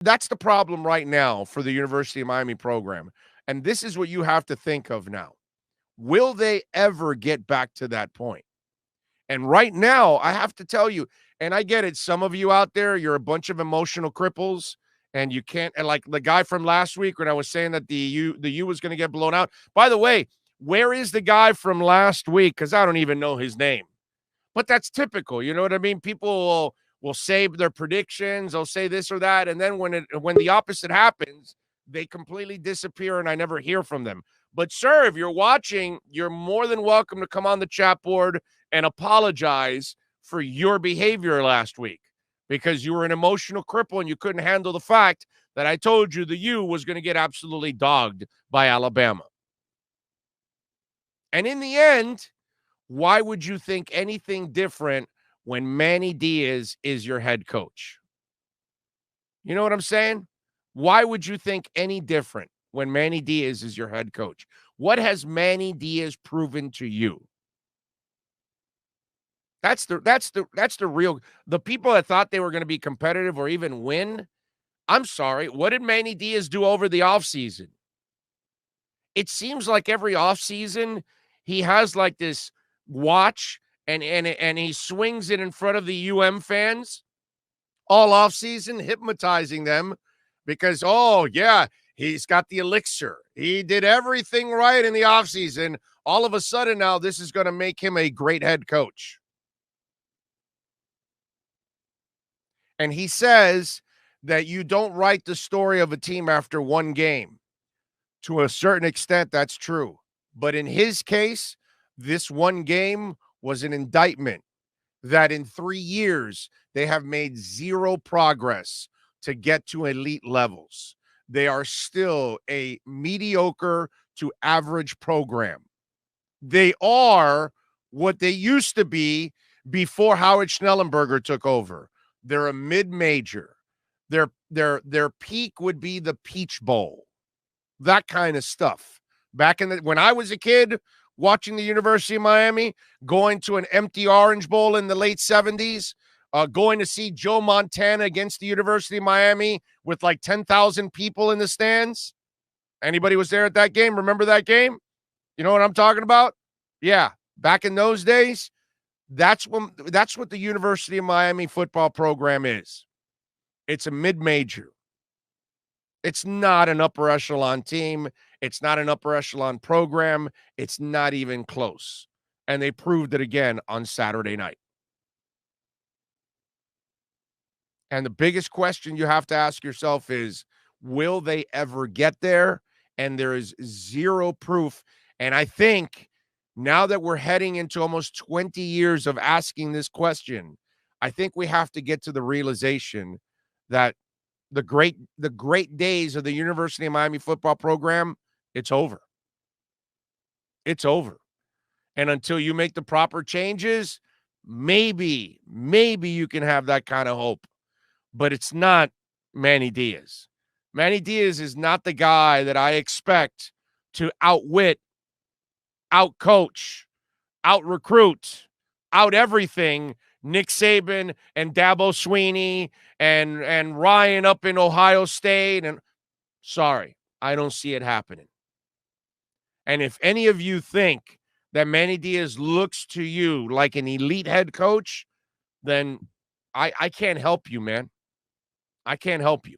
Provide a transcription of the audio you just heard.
That's the problem right now for the University of Miami program. And this is what you have to think of now. Will they ever get back to that point? And right now, I have to tell you, and I get it, some of you out there, you're a bunch of emotional cripples, and you can't, and like the guy from last week when I was saying that the U was going to get blown out. By the way, where is the guy from last week? Because I don't even know his name. But that's typical. You know what I mean? People will say their predictions, they'll say this or that, and then when the opposite happens, they completely disappear and I never hear from them. But sir, if you're watching, you're more than welcome to come on the chat board and apologize for your behavior last week because you were an emotional cripple and you couldn't handle the fact that I told you the U was going to get absolutely dogged by Alabama. And in the end, why would you think anything different when Manny Diaz is your head coach? You know what I'm saying? Why would you think any different when Manny Diaz is your head coach? What has Manny Diaz proven to you? That's the real, the people that thought they were going to be competitive or even win. I'm sorry. What did Manny Diaz do over the offseason? It seems like every offseason he has like this watch and he swings it in front of the fans all offseason, hypnotizing them because, oh, yeah, he's got the elixir. He did everything right in the offseason. All of a sudden now this is going to make him a great head coach. And he says that you don't write the story of a team after one game. To a certain extent, that's true. But in his case, this one game was an indictment that in 3 years, they have made zero progress to get to elite levels. They are still a mediocre to average program. They are what they used to be before Howard Schnellenberger took over. They're a mid-major. Their peak would be the Peach Bowl. That kind of stuff. Back when I was a kid watching the University of Miami, going to an empty Orange Bowl in the late 70s, going to see Joe Montana against the University of Miami with like 10,000 people in the stands. Anybody was there at that game? Remember that game? You know what I'm talking about? Yeah. Back in those days, that's what the University of Miami football program is. It's a mid-major. It's not an upper echelon team. It's not an upper echelon program. It's not even close. And they proved it again on Saturday night. And the biggest question you have to ask yourself is, will they ever get there? And there is zero proof. And I think now that we're heading into almost 20 years of asking this question, I think we have to get to the realization that the great days of the University of Miami football program, it's over. It's over. And until you make the proper changes, maybe you can have that kind of hope. But it's not Manny Diaz. Manny Diaz is not the guy that I expect to outwit, outcoach, out-recruit, out everything Nick Saban and Dabo Swinney and Ryan up in Ohio State. And sorry, I don't see it happening. And if any of you think that Manny Diaz looks to you like an elite head coach, then I can't help you, man. I can't help you.